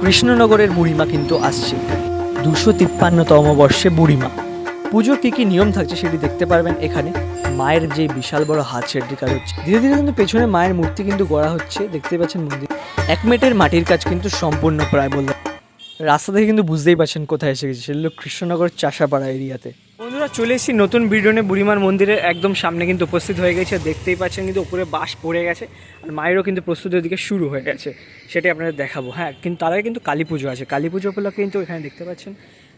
কৃষ্ণনগরের বুড়িমা কিন্তু আসছে 253তম বর্ষে বুড়িমা। পুজোর কী কী নিয়ম থাকছে সেটি দেখতে পারবেন এখানে। মায়ের যে বিশাল বড় হাত সেটির কাজ হচ্ছে, ধীরে ধীরে কিন্তু পেছনে মায়ের মূর্তি কিন্তু গড়া হচ্ছে, দেখতে পাচ্ছেন মন্দির 1 মিনিটের মাটির কাজ কিন্তু সম্পূর্ণ প্রায় বলতে। রাস্তা থেকে কিন্তু বুঝতেই পারছেন কোথায় এসে গেছে, সেগুলো কৃষ্ণনগর চাষাপাড়া এরিয়াতে। বন্ধুরা চলে এসেছি নতুন ভিডিও নিয়ে। বুড়িমার মন্দিরের একদম সামনে কিন্তু উপস্থিত হয়ে গেছে, দেখতেই পাচ্ছেন কিন্তু উপরে বাঁশ পড়ে গেছে আর মায়েরও কিন্তু প্রস্তুতির দিকে শুরু হয়ে গেছে, সেটাই আপনাদের দেখাবো। হ্যাঁ, কিন্তু তার আগে কিন্তু কালী পুজো আছে। কালী পুজো উপলক্ষে কিন্তু এখানে দেখতে পাচ্ছেন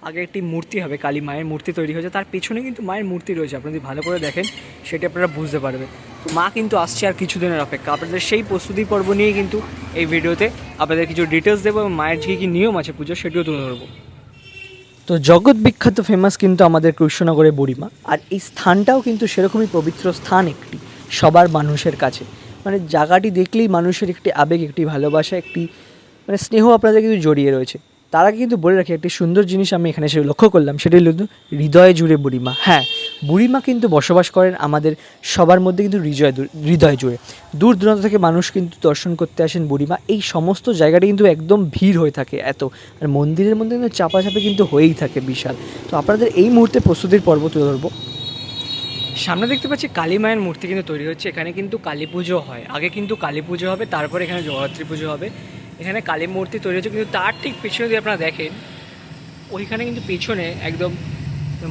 আগে একটি মূর্তি হবে, কালী মায়ের মূর্তি তৈরি হয়েছে, তার পেছনে কিন্তু মায়ের মূর্তি রয়েছে। আপনি যদি ভালো করে দেখেন সেটি আপনারা বুঝতে পারবেন। তো মা কিন্তু আসছে আর কিছুদিনের অপেক্ষা। আপনাদের সেই প্রস্তুতি পর্ব নিয়েই কিন্তু এই ভিডিওতে আপনাদের কিছু ডিটেলস দেবো এবং মায়ের যে কী নিয়ম আছে পুজো সেটিও তুলে ধরবো। তো জগৎ বিখ্যাত ফেমাস কিন্তু আমাদের কৃষ্ণনগরের বুড়িমা, আর এই স্থানটাও কিন্তু সেরকমই পবিত্র স্থান একটি সবার মানুষের কাছে। মানে জায়গাটি দেখলেই মানুষের একটি আবেগ, একটি ভালোবাসা, একটি মানে স্নেহ আপনাদের কিন্তু জড়িয়ে রয়েছে। তার আগে কিন্তু বলে রাখি একটি সুন্দর জিনিস আমি এখানে এসে লক্ষ্য করলাম, সেটি হলো হৃদয় জুড়ে বুড়িমা। হ্যাঁ, বুড়িমা কিন্তু বসবাস করেন আমাদের সবার মধ্যে কিন্তু হৃদয় জুড়ে। দূর দূরান্ত থেকে মানুষ কিন্তু দর্শন করতে আসেন বুড়িমা। এই সমস্ত জায়গাটি কিন্তু একদম ভিড় হয়ে থাকে এত, আর মন্দিরের মধ্যে কিন্তু চাপাচাপি কিন্তু হয়েই থাকে বিশাল। তো আপনাদের এই মুহূর্তে প্রস্তুতির পর্ব তুলে ধরবো। সামনে দেখতে পাচ্ছি কালী মায়ের মূর্তি কিন্তু তৈরি হচ্ছে। এখানে কিন্তু কালী পুজো হয়, আগে কিন্তু কালী পুজো হবে, তারপরে এখানে জগদ্ধাত্রী পুজো হবে। এখানে কালী মূর্তি তৈরি হচ্ছে, কিন্তু তার ঠিক পেছনে যদি আপনারা দেখেন ওইখানে কিন্তু পেছনে একদম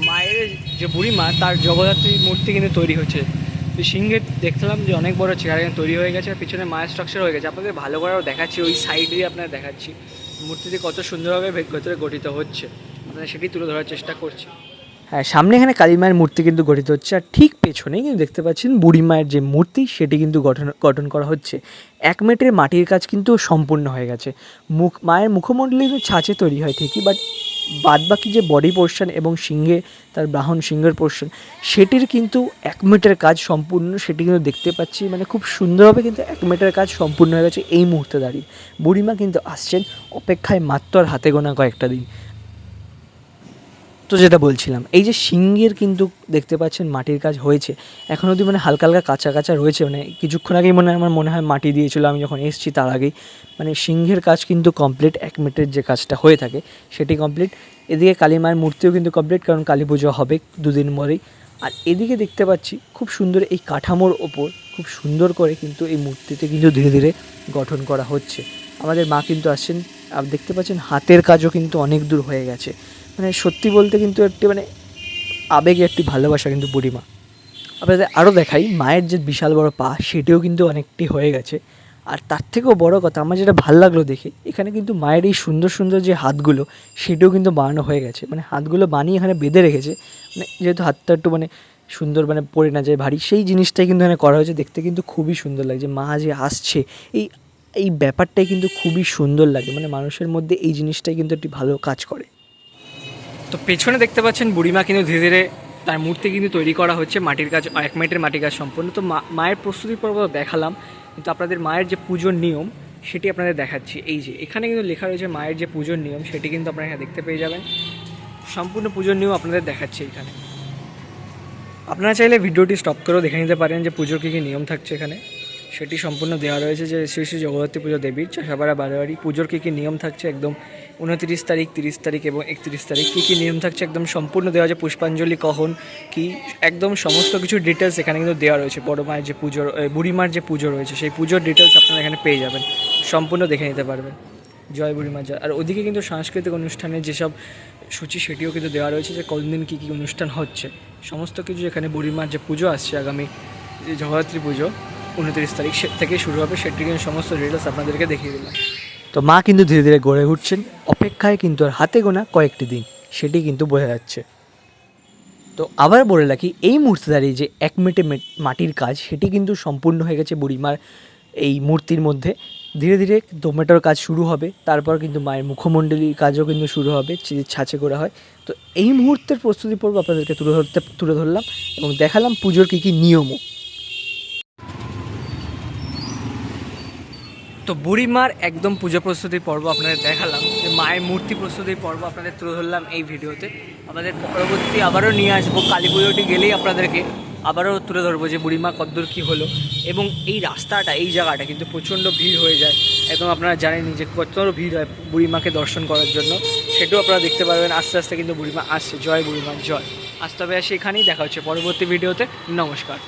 মায়ের যে বুড়িমা তার জগদ্ধাত্রীর মূর্তি কিন্তু তৈরি হচ্ছে। তো সিংহের দেখলাম যে অনেক বড় চেহারা কিন্তু তৈরি হয়ে গেছে, আর পিছনে মায়ের স্ট্রাকচার হয়ে গেছে। আপনাদের ভালো করেও দেখাচ্ছি, ওই সাইডে আপনারা দেখাচ্ছি মূর্তিটি কত সুন্দরভাবে ভেতরে গঠিত হচ্ছে, আপনারা সেটি তুলে ধরার চেষ্টা করছি। হ্যাঁ, সামনে এখানে কালী মায়ের মূর্তি কিন্তু গঠিত হচ্ছে, আর ঠিক পেছনেই কিন্তু দেখতে পাচ্ছেন বুড়ি মায়ের যে মূর্তি সেটি কিন্তু গঠন করা হচ্ছে। 1 মিনিটের মাটির কাজ কিন্তু সম্পূর্ণ হয়ে গেছে। মায়ের মুখমণ্ডলী কিন্তু ছাঁচে তৈরি হয় ঠিকই, বাট বাদবাকি যে বডি পোর্শন এবং সিংহে তার বাহন সিংহের পোর্শন সেটির কিন্তু 1 মিনিটের কাজ সম্পূর্ণ, সেটি কিন্তু দেখতে পাচ্ছি। মানে খুব সুন্দরভাবে কিন্তু 1 মিনিটের কাজ সম্পূর্ণ হয়ে গেছে এই মুহূর্তে দাঁড়িয়ে। বুড়িমা কিন্তু আসছেন, অপেক্ষায় মাত্র আর হাতে গোনা কয়েকটা দিন। তো যেটা বলছিলাম, এই যে সিংহের কিন্তু দেখতে পাচ্ছেন মাটির কাজ হয়েছে, এখন অবধি মানে হালকা হালকা কাঁচা কাঁচা রয়েছে। মানে কিছুক্ষণ আগেই আমার মনে হয় মাটি দিয়েছিল আমি যখন এসেছি, তার আগেই মানে সিংহের কাজ কিন্তু কমপ্লিট। 1 মিনিটের যে কাজটা হয়ে থাকে সেটি কমপ্লিট। এদিকে কালী মায়ের মূর্তিও কিন্তু কমপ্লিট, কারণ কালী পুজো হবে 2 দিন পরেই। আর এদিকে দেখতে পাচ্ছি খুব সুন্দর এই কাঠামোর ওপর খুব সুন্দর করে কিন্তু এই মূর্তিতে কিন্তু ধীরে ধীরে গঠন করা হচ্ছে। আমাদের মা কিন্তু আসছেন, দেখতে পাচ্ছেন হাতের কাজও কিন্তু অনেক দূর হয়ে গেছে। মানে সত্যি বলতে কিন্তু একটি মানে আবেগে একটি ভালোবাসা কিন্তু বুড়িমা। আপনাদের আরও দেখাই, মায়ের যে বিশাল বড় পা সেটিও কিন্তু অনেকটি হয়ে গেছে। আর তার থেকেও বড় কথা, আমার যেটা ভালো লাগলো দেখে, এখানে কিন্তু মায়ের এই সুন্দর সুন্দর যে হাতগুলো সেটিও কিন্তু বানানো হয়ে গেছে। মানে হাতগুলো বানিয়ে এখানে বেঁধে রেখেছে, মানে যেহেতু হাতটা একটু মানে সুন্দর মানে পড়ে না যায় ভারী, সেই জিনিসটাই কিন্তু এখানে করা হয়েছে। দেখতে কিন্তু খুবই সুন্দর লাগছে, মা যে আসছে এই ব্যাপারটাই কিন্তু খুবই সুন্দর লাগে। মানে মানুষের মধ্যে এই জিনিসটাই কিন্তু একটি ভালো কাজ করে। তো পেছনে দেখতে পাচ্ছেন বুড়িমা কিন্তু ধীরে ধীরে তার মূর্তি কিন্তু তৈরি করা হচ্ছে, মাটির কাজ 1 মিনিটের মাটির কাজ সম্পূর্ণ। তো মায়ের প্রস্তুতির পর্ব দেখালাম, কিন্তু আপনাদের মায়ের যে পুজোর নিয়ম সেটি আপনাদের দেখাচ্ছি। এই যে এখানে কিন্তু লেখা রয়েছে মায়ের যে পুজোর নিয়ম, সেটি কিন্তু আপনারা এখানে দেখতে পেয়ে যাবেন। সম্পূর্ণ পুজোর নিয়ম আপনাদের দেখাচ্ছি এখানে। আপনারা চাইলে ভিডিওটি স্টপ করেও দেখে নিতে পারেন যে পুজোর কী কী নিয়ম থাকছে এখানে, সেটি সম্পূর্ণ দেওয়া রয়েছে। যে শ্রী শ্রী জগদ্ধাত্রী পুজো দেবীর চাষাপাড়া বারোয়ারি পুজোর কী কী নিয়ম থাকছে একদম 29 তারিখ, 30 তারিখ এবং 31 তারিখ কী কী নিয়ম থাকছে একদম সম্পূর্ণ দেওয়া আছে। পুষ্পাঞ্জলি কখন কি একদম সমস্ত কিছু ডিটেলস এখানে কিন্তু দেওয়া রয়েছে। বড় মায়ের যে পুজোর বুড়িমার যে পুজো রয়েছে সেই পুজোর ডিটেলস আপনারা এখানে পেয়ে যাবেন, সম্পূর্ণ দেখে নিতে পারবেন। জয় বুড়িমা জয়। আর ওদিকে কিন্তু সাংস্কৃতিক অনুষ্ঠানের যেসব সূচি সেটিও কিন্তু দেওয়া রয়েছে, যে কতদিন কী কী অনুষ্ঠান হচ্ছে সমস্ত কিছু। এখানে বুড়িমার যে পুজো আসছে আগামী জগদ্ধাত্রী পুজো 29 তারিখ থেকে শুরু হবে, সেটি কিন্তু সমস্ত ডিটেলস আপনাদেরকে দেখিয়ে দিলাম। তো মা কিন্তু ধীরে ধীরে গড়ে উঠছেন, অপেক্ষায় কিন্তু আর হাতে গোনা কয়েকটি দিন, সেটি কিন্তু বোঝা যাচ্ছে। তো আবার বলে রাখি, এই মূর্তি দাঁড়িয়ে যে 1 মিনিটে মাটির কাজ সেটি কিন্তু সম্পূর্ণ হয়ে গেছে বুড়িমার এই মূর্তির মধ্যে। ধীরে ধীরে দোমেটোর কাজ শুরু হবে, তারপর কিন্তু মায়ের মুখমণ্ডলীর কাজও কিন্তু শুরু হবে, ছাঁচে করা হয়। তো এই মুহূর্তের প্রস্তুতি পর্ব আপনাদেরকে তুলে ধরলাম এবং দেখালাম পুজোর কী কী নিয়মও। তো বুড়িমার একদম পুজো প্রস্তুতির পর্ব আপনাদের দেখালাম, যে মায়ের মূর্তি প্রস্তুতির পর্ব আপনাদের তুলে ধরলাম এই ভিডিওতে। আপনাদের পরবর্তী আবারও নিয়ে আসবো, কালী পুজোটি গেলেই আপনাদেরকে আবারও তুলে ধরবো যে বুড়িমা কতদূর কী হলো। এবং এই রাস্তাটা, এই জায়গাটা কিন্তু প্রচণ্ড ভিড় হয়ে যায়, একদম আপনারা জানেনই যে কত ভিড় হয় বুড়িমাকে দর্শন করার জন্য, সেটাও আপনারা দেখতে পারবেন। আস্তে আস্তে কিন্তু বুড়িমা আসছে। জয় বুড়িমা জয়। আজ তবে আসি এখানেই, দেখা হচ্ছে পরবর্তী ভিডিওতে। নমস্কার।